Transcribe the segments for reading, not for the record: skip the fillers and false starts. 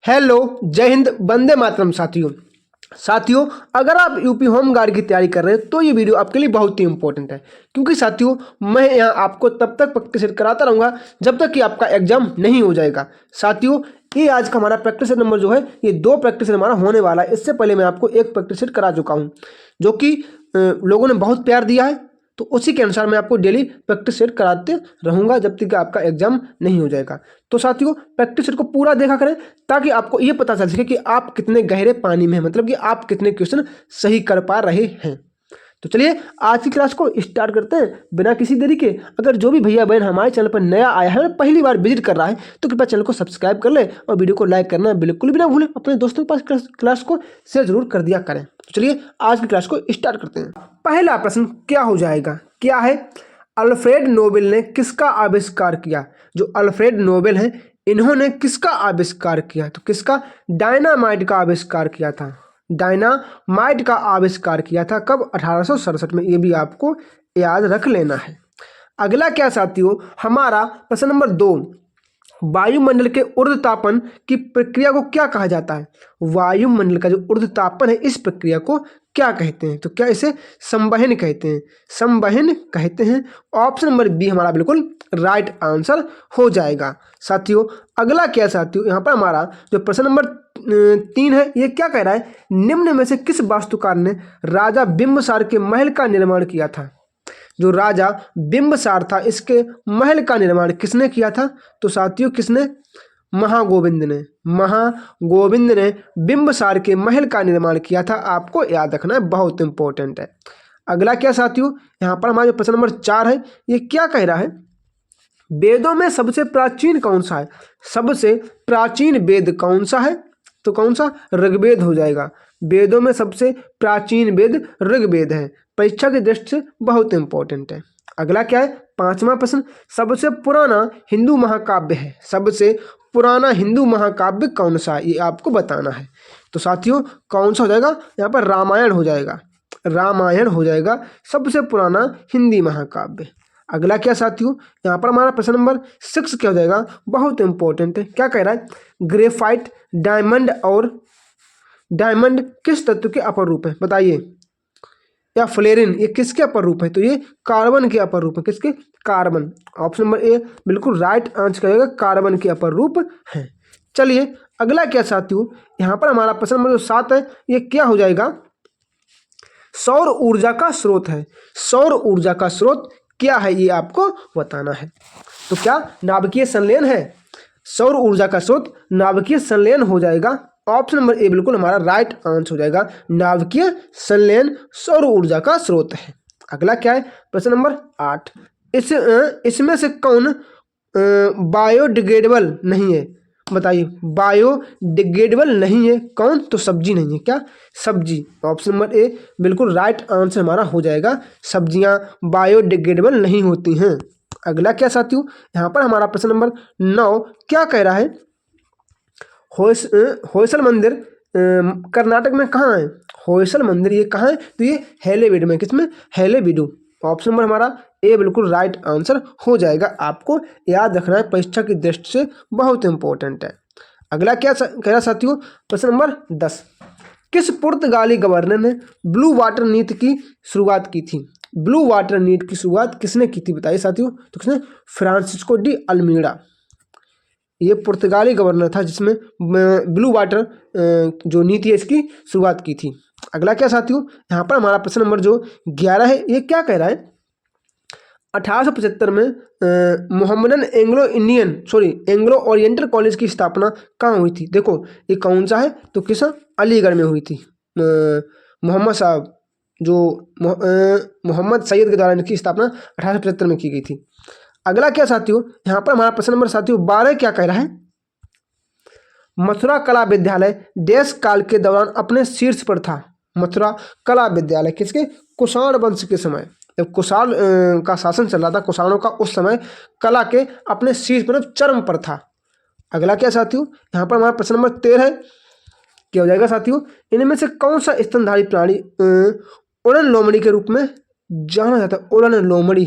Hello, जय हिंद, वंदे मातरम। साथियों अगर आप यूपी होम गार्ड की तैयारी कर रहे हैं तो ये वीडियो आपके लिए बहुत ही इंपॉर्टेंट है, क्योंकि साथियों मैं यहाँ आपको तब तक प्रैक्टिस सेट कराता रहूँगा जब तक कि आपका एग्जाम नहीं हो जाएगा। साथियों ये आज का हमारा प्रैक्टिस सेट नंबर जो है, ये 2 प्रैक्टिस सेट हमारा होने वाला है। इससे पहले मैं आपको एक प्रैक्टिस सेट करा चुका हूँ जो कि लोगों ने बहुत प्यार दिया है, तो उसी के अनुसार मैं आपको डेली प्रैक्टिस सेट कराते रहूँगा जब तक कि आपका एग्जाम नहीं हो जाएगा। तो साथियों प्रैक्टिस सेट को पूरा देखा करें ताकि आपको ये पता चल सके कि आप कितने गहरे पानी में हैं, मतलब कि आप कितने क्वेश्चन सही कर पा रहे हैं। तो चलिए आज की क्लास को स्टार्ट करते हैं बिना किसी देरी के। अगर जो भी भैया बहन हमारे चैनल पर नया आया है, पहली बार विजिट कर रहा है, तो कृपया चैनल को सब्सक्राइब कर ले और वीडियो को लाइक करना बिल्कुल भी ना भूलें। अपने दोस्तों के पास क्लास को शेयर जरूर कर दिया करें। तो चलिए आज की क्लास को स्टार्ट करते हैं। पहला प्रश्न क्या हो जाएगा, क्या है? अल्फ्रेड नोबेल ने किसका आविष्कार किया? जो अल्फ्रेड नोबेल है इन्होंने किसका आविष्कार किया? तो किसका? डायनामाइट का आविष्कार किया था। डायनामाइट का आविष्कार किया था कब? 1867 में। ये भी आपको याद रख लेना है। अगला क्या साथियों, हमारा प्रश्न नंबर 2, वायुमंडल के ऊर्ध्वतापन की प्रक्रिया को क्या कहा जाता है? वायुमंडल का जो ऊर्ध्वतापन है इस प्रक्रिया को क्या कहते हैं? तो क्या इसे संवहन कहते हैं? संवहन कहते हैं। ऑप्शन नंबर बी हमारा बिल्कुल राइट आंसर हो जाएगा। साथियों अगला क्या साथियों, यहाँ पर हमारा जो प्रश्न नंबर 3 है, ये क्या कह रहा है? निम्न में से किस वास्तुकार ने राजा बिंबिसार के महल का निर्माण किया था? जो राजा बिंबिसार था इसके महल का निर्माण किसने किया था? तो साथियों किसने? महागोविंद ने। महागोविंद ने बिंबिसार के महल का निर्माण किया था। आपको याद रखना है, बहुत इंपॉर्टेंट है। अगला क्या साथियों, यहाँ पर हमारा जो प्रश्न नंबर 4 है, ये क्या कह रहा है? वेदों में सबसे प्राचीन कौन सा है? सबसे प्राचीन वेद कौन सा है? तो कौन सा? ऋग्वेद हो जाएगा। वेदों में सबसे प्राचीन वेद ऋग्वेद है। परीक्षा की दृष्टि से बहुत इंपॉर्टेंट है। अगला क्या है? 5वां प्रश्न, सबसे पुराना हिंदू महाकाव्य है। सबसे पुराना हिंदू महाकाव्य कौन सा है? ये आपको बताना है। तो साथियों कौन सा हो जाएगा? यहाँ पर रामायण हो जाएगा। रामायण हो जाएगा सबसे पुराना हिंदी महाकाव्य। अगला क्या साथियों, यहाँ पर हमारा प्रश्न नंबर 6 क्या हो जाएगा? बहुत इंपॉर्टेंट है। क्या कह रहा है? ग्रेफाइट, डायमंड और डायमंड किस तत्व के अपर रूप है? बताइए। या फ्लोरीन, ये किसके अपर रूप है? तो ये कार्बन के अपर रूप है। किसके? कार्बन। ऑप्शन नंबर ए बिल्कुल राइट आंसर करेगा, कार्बन के अपर रूप है। चलिए अगला क्या साथियों, यहाँ पर हमारा प्रश्न नंबर 7 है, ये क्या हो जाएगा? सौर ऊर्जा का स्रोत है। सौर ऊर्जा का स्रोत क्या है ये आपको बताना है। तो क्या नाभिकीय संलयन है? सौर ऊर्जा का स्रोत नाभिकीय संलयन हो जाएगा। ऑप्शन नंबर ए बिल्कुल हमारा राइट आंसर हो जाएगा। नाभिकीय संलयन सौर ऊर्जा का स्रोत है। अगला क्या है? प्रश्न नंबर 8, इसमें से कौन बायोडिग्रेडेबल नहीं है? बताइए। बायोडिग्रेडेबल नहीं है कौन? तो सब्जी नहीं है। क्या? सब्जी। ऑप्शन नंबर ए बिल्कुल राइट आंसर हमारा हो जाएगा। सब्जियां बायोडिग्रेडेबल नहीं होती हैं। अगला क्या साथियों, यहाँ पर हमारा प्रश्न नंबर 9 क्या कह रहा है? होयसल मंदिर कर्नाटक में कहाँ है? होयसल मंदिर ये कहाँ है? तो ये हैलेबीडु में। किसमें? हैलेबीडु। ऑप्शन नंबर हमारा ए बिल्कुल राइट आंसर हो जाएगा। आपको याद रखना है, परीक्षा की दृष्टि से बहुत इंपॉर्टेंट है। अगला क्या कह रहा साथियों, प्रश्न नंबर 10, किस पुर्तगाली गवर्नर ने ब्लू वाटर नीति की शुरुआत की थी? ब्लू वाटर नीति की शुरुआत किसने की थी? बताइए साथियों। तो किसने? Francisco de Almeida. ये पुर्तगाली गवर्नर था जिसमें ब्लू वाटर जो नीति है इसकी शुरुआत की थी। अगला क्या साथियों, यहाँ पर हमारा प्रश्न नंबर जो 11 है, ये क्या कह रहा है? 1875 में मोहम्मदन एंग्लो ओरिएंटल कॉलेज की स्थापना कहाँ हुई थी? देखो ये कौन सा है? तो किस? अलीगढ़ में हुई थी। मोहम्मद साहब जो मोहम्मद सैयद के द्वारा इनकी स्थापना 1875 में की गई थी। अगला क्या साथियों, यहाँ पर हमारा प्रश्न नंबर साथियों 12 क्या कह रहा है? मथुरा कला विद्यालय देश काल के दौरान अपने शीर्ष पर था। मथुरा कला विद्यालय किसके? कुषाण वंश के समय, जब कुषाण का शासन चल रहा था, कुषाणों का, उस समय कला के अपने शीर्ष पर, चरम पर था। अगला क्या साथियों, यहाँ पर हमारा प्रश्न नंबर 13 क्या हो जाएगा साथियों? इनमें से कौन सा स्तनधारी प्राणी उड़न लोमड़ी के रूप में जाना जाता है? उड़न लोमड़ी।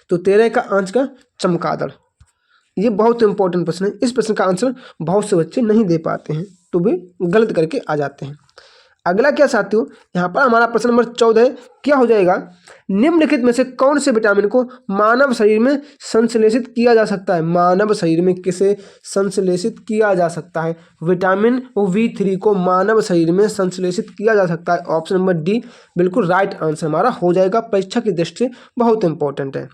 तो 13 का आंसर का चमगादड़। ये बहुत इंपॉर्टेंट प्रश्न है। इस प्रश्न का आंसर बहुत से बच्चे नहीं दे पाते हैं, तो वे गलत करके आ जाते हैं। अगला क्या साथियों, यहाँ पर हमारा प्रश्न नंबर 14 क्या हो जाएगा, निम्नलिखित में से कौन से विटामिन को मानव शरीर में संश्लेषित किया जा सकता है। मानव शरीर में किसे संश्लेषित किया जा सकता है, विटामिन B3 को मानव शरीर में संश्लेषित किया जा सकता है। ऑप्शन नंबर डी बिल्कुल राइट आंसर हमारा हो जाएगा, परीक्षा की दृष्टि से बहुत इंपॉर्टेंट है।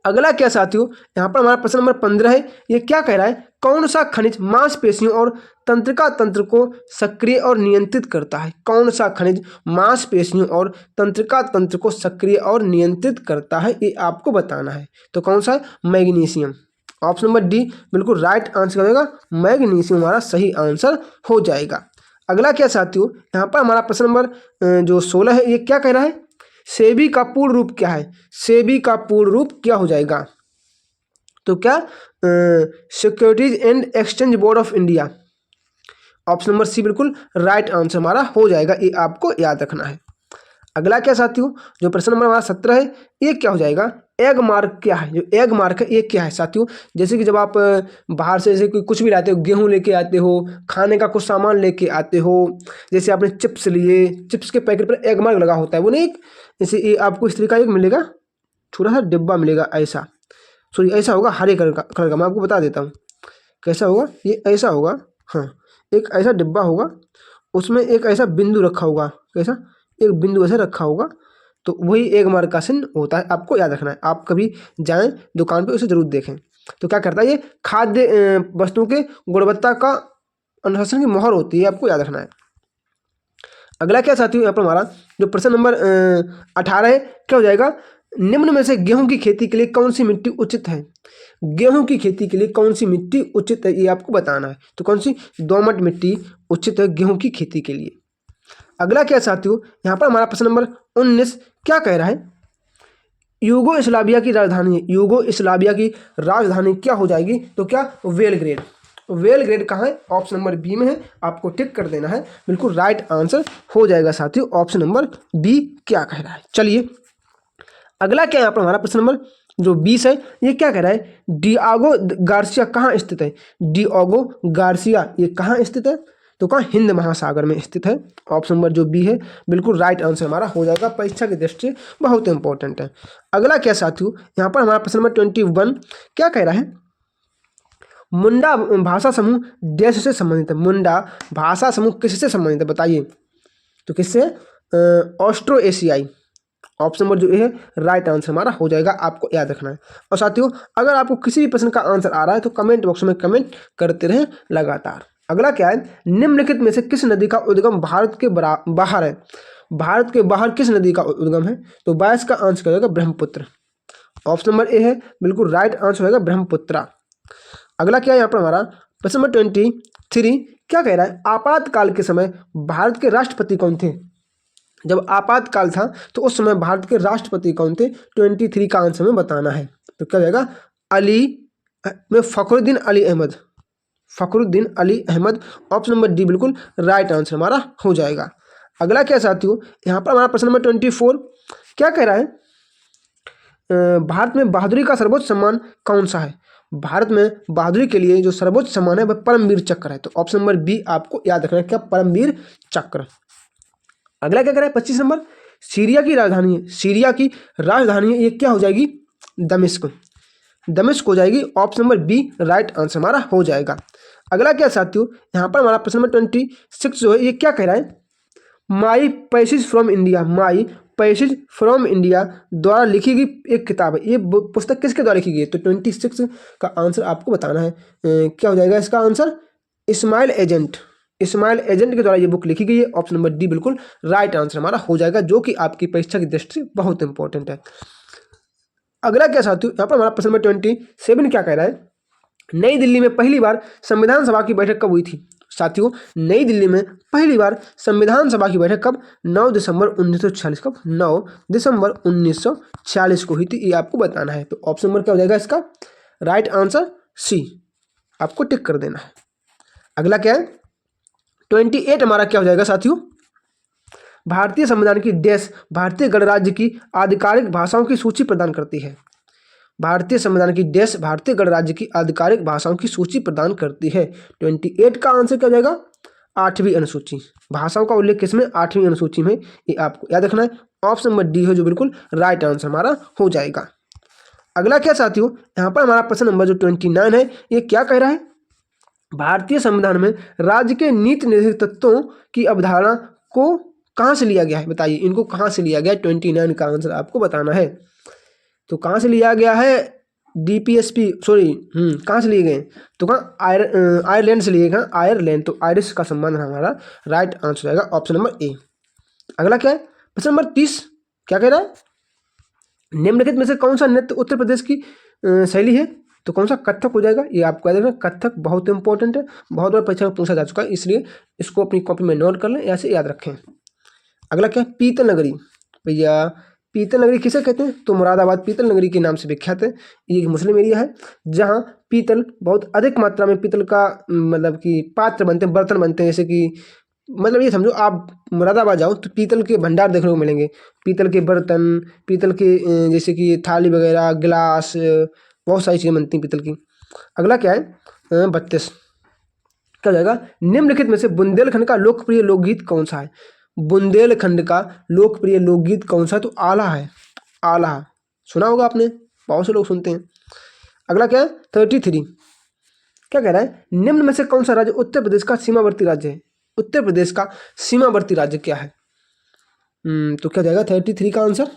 अगला क्या साथियों, यहाँ पर हमारा प्रश्न नंबर 15 है। ये क्या कह रहा है, कौन सा खनिज मांसपेशियों और तंत्रिका तंत्र को सक्रिय और नियंत्रित करता है। कौन सा खनिज मांसपेशियों और तंत्रिका तंत्र को सक्रिय और नियंत्रित करता है, ये आपको बताना है। तो कौन सा है, मैग्नीशियम। ऑप्शन नंबर डी बिल्कुल राइट आंसर हो जाएगा, मैग्नीशियम हमारा सही आंसर हो जाएगा। अगला क्या साथियों, यहाँ पर हमारा प्रश्न नंबर जो 16 है, ये क्या कह रहा है, सेबी का पूर्ण रूप क्या है। सेबी का पूर्ण रूप क्या हो जाएगा, तो क्या Securities and Exchange Board of India. Option number C बिल्कुल राइट आंसर हमारा हो जाएगा, ये आपको याद रखना है। अगला क्या साथियों, जो प्रश्न नंबर हमारा 17 है, ये क्या हो जाएगा, एग मार्क क्या है। जो एग मार्क है ये क्या है साथियों, जैसे कि जब आप बाहर से जैसे कुछ भी लाते हो, गेहूं लेके आते हो, खाने का कुछ सामान लेके आते हो, जैसे आपने चिप्स लिए, चिप्स के पैकेट पर एग मार्क लगा होता है, वो नहीं, जैसे ये आपको इस तरीके का एक मिलेगा, छोटा सा डिब्बा मिलेगा ऐसा, सॉरी ऐसा होगा हरे कलर का मैं आपको बता देता हूँ कैसा होगा, ये ऐसा होगा, हाँ एक ऐसा डिब्बा होगा, उसमें एक ऐसा बिंदु रखा होगा, कैसा एक बिंदु ऐसा रखा होगा, तो वही एग मार्क का चिन्ह होता है, आपको याद रखना है। आप कभी जाएं दुकान पे उसे जरूर देखें। तो क्या करता है, ये खाद्य वस्तुओं के गुणवत्ता का अनुशासन की मोहर होती है, आपको याद रखना है। अगला क्या साथियों, यहाँ पर हमारा जो प्रश्न नंबर 18 है, क्या हो जाएगा, निम्न में से गेहूं की खेती के लिए कौन सी मिट्टी उचित है। गेहूं की खेती के लिए कौन सी मिट्टी उचित है, ये आपको बताना है। तो कौन सी, दोमट मिट्टी उचित है गेहूं की खेती के लिए। अगला क्या साथियों, यहाँ पर हमारा प्रश्न नंबर 19 क्या कह रहा है, यूगोस्लाविया की राजधानी है। यूगोस्लाविया की राजधानी क्या हो जाएगी, तो क्या बेलग्रेड। बेलग्रेड कहाँ है, ऑप्शन नंबर बी में है, आपको टिक कर देना है, बिल्कुल राइट आंसर हो जाएगा साथियों, ऑप्शन नंबर बी क्या कह रहा है। चलिए अगला क्या यहाँ पर हमारा प्रश्न नंबर जो 20 है, ये क्या कह रहा है, डियागो गार्सिया कहाँ स्थित है। डियागो गार्सिया ये कहाँ स्थित है, तो कहाँ, हिंद महासागर में स्थित है। ऑप्शन नंबर जो बी है बिल्कुल राइट आंसर हमारा हो जाएगा, परीक्षा की दृष्टि से बहुत इंपॉर्टेंट है। अगला क्या साथियों, यहाँ पर हमारा प्रश्न नंबर 21 क्या कह रहा है, मुंडा भाषा समूह देश से संबंधित है। मुंडा भाषा समूह किससे संबंधित है, बताइए। तो किससे, ऑस्ट्रो एशियाई। ऑप्शन नंबर जो ए है राइट आंसर हमारा हो जाएगा, आपको याद रखना है। और साथियों अगर आपको किसी भी प्रश्न का आंसर आ रहा है तो कमेंट बॉक्स में कमेंट करते रहें लगातार। अगला क्या है, निम्नलिखित में से किस नदी का उद्गम भारत के बाहर है। भारत के बाहर किस नदी का उद्गम है, तो 22 का आंसर हो जाएगा ब्रह्मपुत्र। ऑप्शन नंबर ए है बिल्कुल राइट आंसर होगा ब्रह्मपुत्रा। अगला क्या है, यहाँ पर हमारा प्रश्न नंबर 23 क्या कह रहा है, आपातकाल के समय भारत के राष्ट्रपति कौन थे। जब आपातकाल था तो उस समय भारत के राष्ट्रपति कौन थे, 23 का आंसर हमें बताना है। तो क्या जाएगा, Fakhruddin Ali Ahmed. Fakhruddin Ali Ahmed, option number D बिल्कुल राइट आंसर हमारा हो जाएगा। अगला क्या साथियों, यहाँ पर हमारा प्रश्न नंबर 24 क्या कह रहा है, भारत में बहादुरी का सर्वोच्च सम्मान कौन सा है। भारत में बहादुरी के लिए जो सर्वोच्च सम्मान है वह परमवीर चक्र है। तो ऑप्शन नंबर बी आपको याद रखना है, क्या, परमवीर चक्र। अगला क्या कह रहा है 25 नंबर, सीरिया की राजधानी है। सीरिया की राजधानी है, ये क्या हो जाएगी, दमिश्क। दमिश्क हो जाएगी, option number B right answer हमारा हो जाएगा। अगला क्या साथियों, यहाँ पर हमारा प्रश्न नंबर 26 जो है, ये क्या कह रहा है, my passage from India. My passage from India द्वारा लिखी गई एक किताब है। ये पुस्तक किसके द्वारा लिखी गई है, तो 26 का आंसर आपको बताना है। क्या हो जाएगा इसका answer, Ismail agent. Ismail agent के द्वारा ये बुक लिखी गई है। ऑप्शन नंबर डी बिल्कुल राइट आंसर हमारा हो जाएगा, जो कि आपकी परीक्षा की दृष्टि से बहुत इंपॉर्टेंट है। अगला क्या साथियों, यहाँ पर हमारा प्रश्न नंबर 27 क्या कह रहा है, नई दिल्ली में पहली बार संविधान सभा की बैठक कब हुई थी। साथियों नई दिल्ली में पहली बार संविधान सभा की बैठक कब, 9 दिसंबर 1946। कब, 9 दिसंबर 1946 को हुई थी, ये आपको बताना है। तो ऑप्शन नंबर क्या हो जाएगा इसका, राइट आंसर सी, आपको टिक कर देना है। अगला क्या है 28 हमारा क्या हो जाएगा साथियों, भारतीय संविधान की डैश भारतीय गणराज्य की आधिकारिक भाषाओं की सूची प्रदान करती है। भारतीय संविधान की देश भारतीय गणराज्य की आधिकारिक भाषाओं की सूची प्रदान करती है। 28 का आंसर क्या हो जाएगा? 8वीं अनुसूची। भाषाओं का उल्लेख किसमें? 8वीं अनुसूची में। ये आपको याद रखना है। ऑप्शन नंबर डी है जो बिल्कुल राइट आंसर हमारा हो जाएगा। अगला क्या साथियों, यहाँ पर हमारा प्रश्न नंबर जो 29 है, ये क्या कह रहा है? भारतीय संविधान में राज्य के नीति निर्देशक तत्वों की अवधारणा को कहाँ से लिया गया है? बताइए, इनको कहाँ से लिया गया है? 29 का आंसर आपको बताना है। तो कहाँ से लिया गया है? DPSP सॉरी कहाँ से लिए गए? तो कहाँ आयरलैंड से लिए गए। आयरलैंड, तो आयरिश का संबंध हमारा राइट आंसर रहेगा ऑप्शन नंबर ए। अगला क्या है? प्रश्न नंबर 30 क्या कह रहा है? निम्नलिखित में से कौन सा नृत्य उत्तर प्रदेश की शैली है? तो कौन सा? कथक हो जाएगा। ये आपको याद रखना, कथक बहुत इंपॉर्टेंट है, बहुत बार परीक्षा में पूछा जा चुका है, इसलिए इसको अपनी कॉपी में नोट कर लें, ऐसे याद रखें। अगला क्या है? पीतल नगरी। भैया पीतल नगरी किसे कहते हैं? तो मुरादाबाद पीतल नगरी के नाम से विख्यात है। ये एक मुस्लिम एरिया है जहाँ पीतल बहुत अधिक मात्रा में पीतल का मतलब कि पात्र बनते हैं, बर्तन बनते हैं। जैसे कि मतलब ये समझो, आप मुरादाबाद जाओ तो पीतल के भंडार देखने को मिलेंगे। पीतल के बर्तन, पीतल के जैसे कि थाली वगैरह, गिलास, बहुत सारी चीज़ें बनती हैं पीतल की। अगला क्या है? 32 क्या हो जाएगा? निम्नलिखित में से बुंदेलखंड का लोकप्रिय लोकगीत कौन सा है? बुंदेलखंड का लोकप्रिय लोकगीत कौन सा है? तो आला है। आला सुना होगा आपने, बहुत से लोग सुनते हैं। अगला क्या है? 33 क्या कह रहा है? निम्न में से कौन सा राज्य उत्तर प्रदेश का सीमावर्ती राज्य है? उत्तर प्रदेश का सीमावर्ती राज्य क्या है? तो क्या जाएगा 33 का आंसर?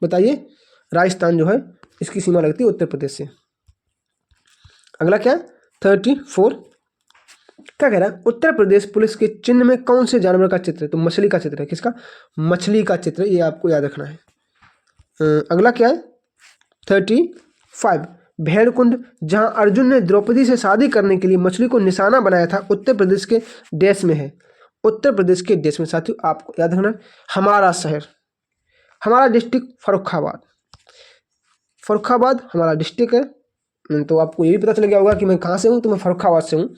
बताइए। राजस्थान जो है इसकी सीमा लगती है उत्तर प्रदेश से। अगला क्या है? 34 क्या कह रहा है? उत्तर प्रदेश पुलिस के चिन्ह में कौन से जानवर का चित्र है? तो मछली का चित्र है। किसका? मछली का चित्र, ये आपको याद रखना है। अगला क्या है? 35 भेड़कुंड, जहां अर्जुन ने द्रौपदी से शादी करने के लिए मछली को निशाना बनाया था, उत्तर प्रदेश के देश में है। उत्तर प्रदेश के देश में साथियों आपको याद रखना है। हमारा शहर, हमारा डिस्ट्रिक्ट फर्रुखाबाद। फर्रुखाबाद हमारा डिस्ट्रिक्ट है। तो आपको ये भी पता चल गया होगा कि मैं कहाँ से हूँ। तो मैं फर्रुखाबाद से हूँ।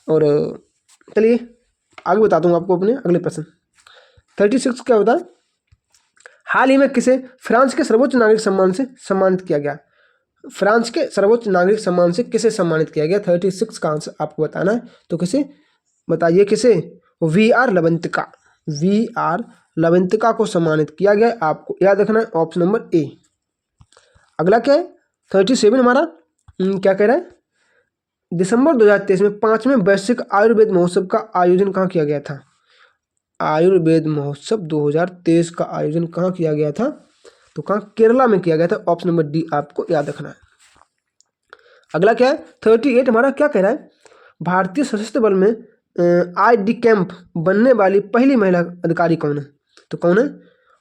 और चलिए आगे बताता हूँ आपको अपने अगले प्रश्न। 36 क्या होता है? हाल ही में किसे फ्रांस के सर्वोच्च नागरिक सम्मान से सम्मानित किया गया? फ्रांस के सर्वोच्च नागरिक सम्मान से किसे सम्मानित किया गया? 36 का आंसर आपको बताना है। तो किसे? बताइए किसे? VR लवंतिका। VR लवंतिका को सम्मानित किया गया, आपको याद रखना है ऑप्शन नंबर ए। अगला क्या है? 37 हमारा क्या कह रहा है? दिसंबर 2023 में 5वें वैश्विक आयुर्वेद महोत्सव का आयोजन कहाँ किया गया था? आयुर्वेद महोत्सव 2023 का आयोजन कहाँ किया गया था? तो कहाँ? केरला में किया गया था। ऑप्शन नंबर डी आपको याद रखना है। अगला क्या है? 38 हमारा क्या कह रहा है? भारतीय सशस्त्र बल में ID कैंप बनने वाली पहली महिला अधिकारी कौन है? तो कौन है?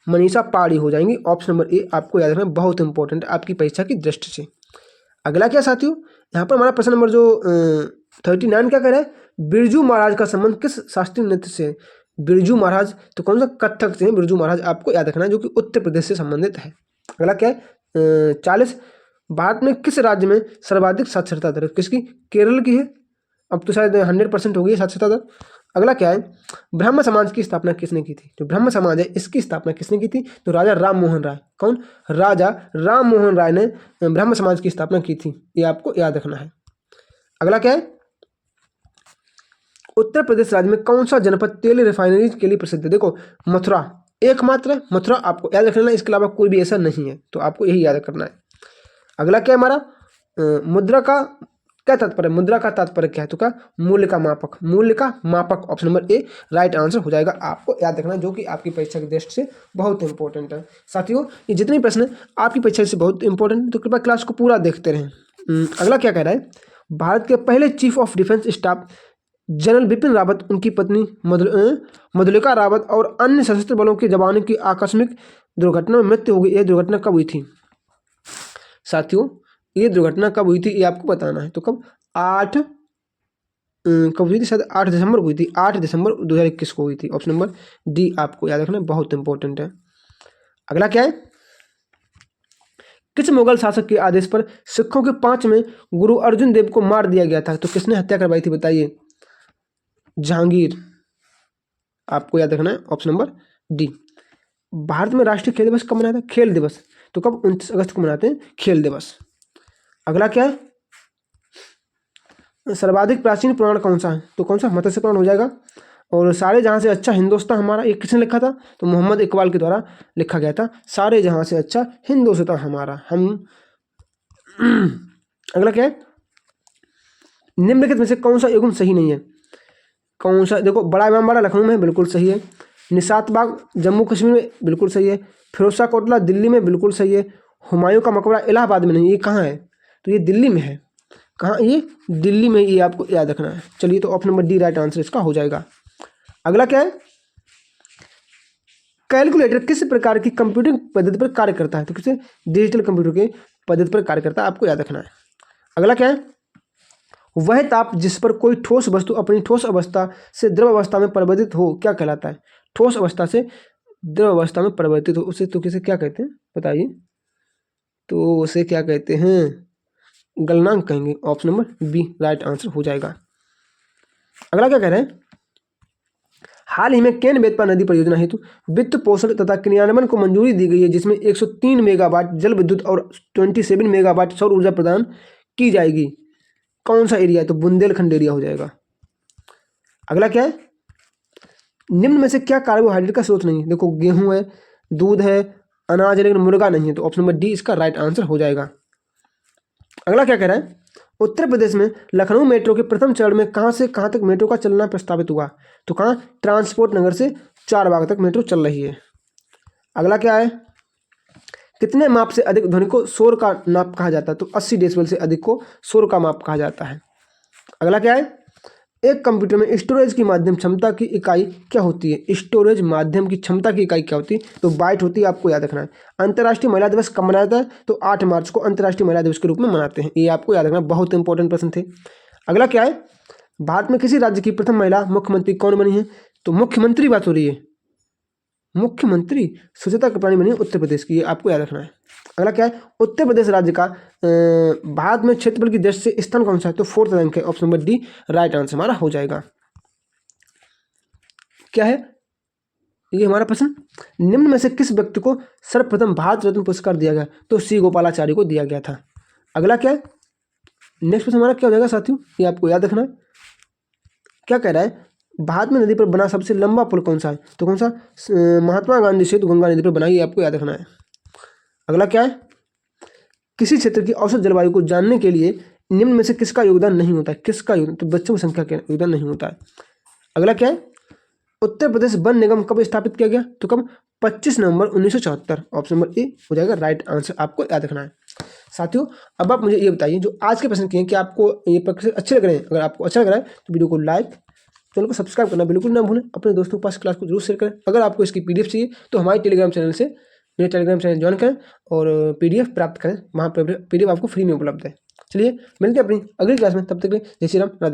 मनीषा पाड़ी हो जाएंगी। ऑप्शन नंबर ए आपको याद रखना है, बहुत इंपॉर्टेंट है आपकी परीक्षा की दृष्टि से। अगला क्या साथियों? यहाँ पर हमारा प्रश्न नंबर जो 39 क्या कह रहा है? बिरजू महाराज का संबंध किस शास्त्रीय नृत्य से? बिरजू महाराज, तो कौन सा? कथक से। बिरजू महाराज आपको याद रखना है, जो कि उत्तर प्रदेश से संबंधित है। अगला क्या है? 40 भारत में किस राज्य में सर्वाधिक साक्षरता दर? किसकी? केरल की है। अब तो शायद 100% हो गई साक्षरता दर। अगला क्या है? ब्रह्म समाज की स्थापना किसने की थी? जो ब्रह्म समाज है इसकी स्थापना किसने की थी? तो राजा राम मोहन राय। कौन? राजा राम मोहन राय ने ब्रह्म समाज की स्थापना की थी, ये आपको याद रखना है। अगला क्या है? उत्तर प्रदेश राज्य में कौन सा जनपद तेल रिफाइनरी के लिए प्रसिद्ध है? देखो मथुरा एकमात्र मथुरा आपको याद रखना है, इसके अलावा कोई भी ऐसा नहीं है, तो आपको यही याद करना है। अगला क्या है हमारा? मुद्रा का क्या तात्पर्य? मुद्रा का तात्पर्य क्या है? तो क्या? मूल्य का मापक। मूल्य का मापक option number A right answer हो जाएगा, आपको याद रखना, जो कि आपकी परीक्षा की दृष्टि से बहुत इंपॉर्टेंट है। साथियों ये जितने प्रश्न आपकी परीक्षा से बहुत इंपॉर्टेंट है, तो कृपया क्लास को पूरा देखते रहें। अगला क्या कह रहा है? भारत के पहले chief of defence staff general Bipin Rawat, उनकी पत्नी मधुलिका रावत और अन्य सशस्त्र बलों के जवानों की आकस्मिक दुर्घटना में मृत्यु हो गई। यह दुर्घटना कब हुई थी? साथियों ये दुर्घटना कब हुई थी ये आपको बताना है। तो कब? कब हुई थी? शायद 8 दिसंबर को हुई थी। 8 दिसंबर 2021 को हुई थी। ऑप्शन नंबर डी आपको याद रखना, बहुत इंपॉर्टेंट है। अगला क्या है? किस मुगल शासक के आदेश पर सिखों के 5वें गुरु अर्जुन देव को मार दिया गया था? तो किसने हत्या करवाई थी? बताइए। जहांगीर, आपको याद रखना है ऑप्शन नंबर डी। भारत में राष्ट्रीय खेल दिवस कब मनाया था? खेल दिवस। तो कब? 29 अगस्त को मनाते हैं खेल दिवस। अगला क्या है, सर्वाधिक प्राचीन पुराण कौन सा है, तो कौन सा, मत्स्य पुराण हो जाएगा। और सारे जहाँ से अच्छा हिंदुस्तान हमारा, ये किसने लिखा था, तो मोहम्मद इकबाल के द्वारा लिखा गया था, सारे जहाँ से अच्छा हिंदुस्तान हमारा हम। अगला क्या है, निम्नलिखित में से कौन सा युग्म सही नहीं है, कौन सा, देखो बड़ा इमामबाड़ा लखनऊ में बिल्कुल सही है, निशात बाग जम्मू कश्मीर में बिल्कुल सही है, फिरोज शाह कोटला दिल्ली में बिल्कुल सही है, हुमायूं का मकबरा इलाहाबाद में नहीं, ये कहाँ है, तो ये दिल्ली में है, कहाँ, ये दिल्ली में, ये आपको याद रखना है। चलिए, तो option number D right answer इसका हो जाएगा। अगला क्या है, कैलकुलेटर किस प्रकार की कंप्यूटिंग पद्धति पर कार्य करता है, तो किसी डिजिटल कंप्यूटर के पद्धति पर कार्य करता है, आपको याद रखना है। अगला क्या है, वह ताप जिस पर कोई ठोस वस्तु अपनी ठोस अवस्था से द्रव अवस्था में परिवर्तित हो क्या कहलाता है, ठोस अवस्था से द्रव अवस्था में परिवर्तित हो उसे तो किसे क्या कहते हैं बताइए, तो उसे क्या कहते हैं, गलनांक कहेंगे, option number B right answer हो जाएगा। अगला क्या कह रहे हैं, हाल ही में केन बेतवा नदी परियोजना हेतु वित्त पोषण तथा क्रियान्वयन को मंजूरी दी गई है, जिसमें 103 मेगावाट जल विद्युत और 27 मेगावाट सौर ऊर्जा प्रदान की जाएगी, कौन सा एरिया है, तो बुंदेलखंड एरिया हो जाएगा। अगला क्या है, निम्न में से क्या कार्बोहाइड्रेट का स्रोत नहीं है, देखो गेहूं है, दूध है, अनाज है, लेकिन मुर्गा नहीं है, तो ऑप्शन नंबर डी इसका राइट आंसर हो जाएगा। अगला क्या कह रहा है, उत्तर प्रदेश में लखनऊ मेट्रो के प्रथम चरण में कहाँ से कहाँ तक मेट्रो का चलना प्रस्तावित हुआ, तो कहाँ, ट्रांसपोर्ट नगर से चारबाग तक मेट्रो चल रही है। अगला क्या है, कितने माप से अधिक ध्वनि को शोर का नाप कहा जाता है, तो 80 डेसिबल से अधिक को शोर का माप कहा जाता है। अगला क्या है, एक कंप्यूटर में स्टोरेज की माध्यम क्षमता की इकाई क्या होती है, स्टोरेज माध्यम की क्षमता की इकाई क्या होती है, तो बाइट होती है, आपको याद रखना है। अंतर्राष्ट्रीय महिला दिवस कब मनाया जाता है, तो 8 मार्च को अंतर्राष्ट्रीय महिला दिवस के रूप में मनाते हैं, ये आपको याद रखना, बहुत इंपॉर्टेंट प्रश्न थे। अगला क्या है, भारत में किसी राज्य की प्रथम महिला मुख्यमंत्री कौन बनी है, तो मुख्यमंत्री बात हो रही है, मुख्यमंत्री सुचेता कृपलानी बनी उत्तर प्रदेश की, ये आपको याद रखना है। अगला क्या है, उत्तर प्रदेश राज्य का भारत में क्षेत्रफल की दृष्टि से स्थान कौन सा है, तो 4th रैंक है, option number D right answer हमारा हो जाएगा। क्या है ये हमारा प्रश्न, निम्न में से किस व्यक्ति को सर्वप्रथम भारत रत्न पुरस्कार दिया गया, तो सी गोपालाचार्य को दिया गया था। अगला क्या है, नेक्स्ट प्रश्न हमारा क्या हो जाएगा साथियों, ये आपको याद रखना है। क्या कह रहा है, भारत में नदी पर बना सबसे लंबा पुल कौन सा है, तो कौन सा, महात्मा गांधी सेतु गंगा नदी पर बना, ये आपको याद रखना है। अगला क्या है, किसी क्षेत्र की औसत जलवायु को जानने के लिए निम्न में से किसका योगदान नहीं होता है, किसका योगदान, तो बच्चों की संख्या का योगदान नहीं होता है। अगला क्या है, उत्तर प्रदेश वन निगम कब स्थापित किया गया, तो कब, 25 नवंबर 1974, ऑप्शन नंबर ए हो जाएगा राइट आंसर, आपको याद रखना है। साथियों, अब आप मुझे ये बताइए, जो आज के प्रश्न किए हैं, कि आपको ये प्रश्न अच्छे लग रहे हैं, अगर आपको अच्छा लग रहा है तो वीडियो को लाइक, चैनल को सब्सक्राइब करना बिल्कुल ना भूलें, अपने दोस्तों के पास क्लास को जरूर शेयर करें। अगर आपको इसकी PDF चाहिए तो हमारे टेलीग्राम चैनल से, मेरे टेलीग्राम चैनल ज्वाइन करें और PDF प्राप्त करें, वहाँ पर PDF आपको फ्री में उपलब्ध है। चलिए मिलते हैं अपनी अगली क्लास में, तब तक के लिए जय श्री राम, राधे।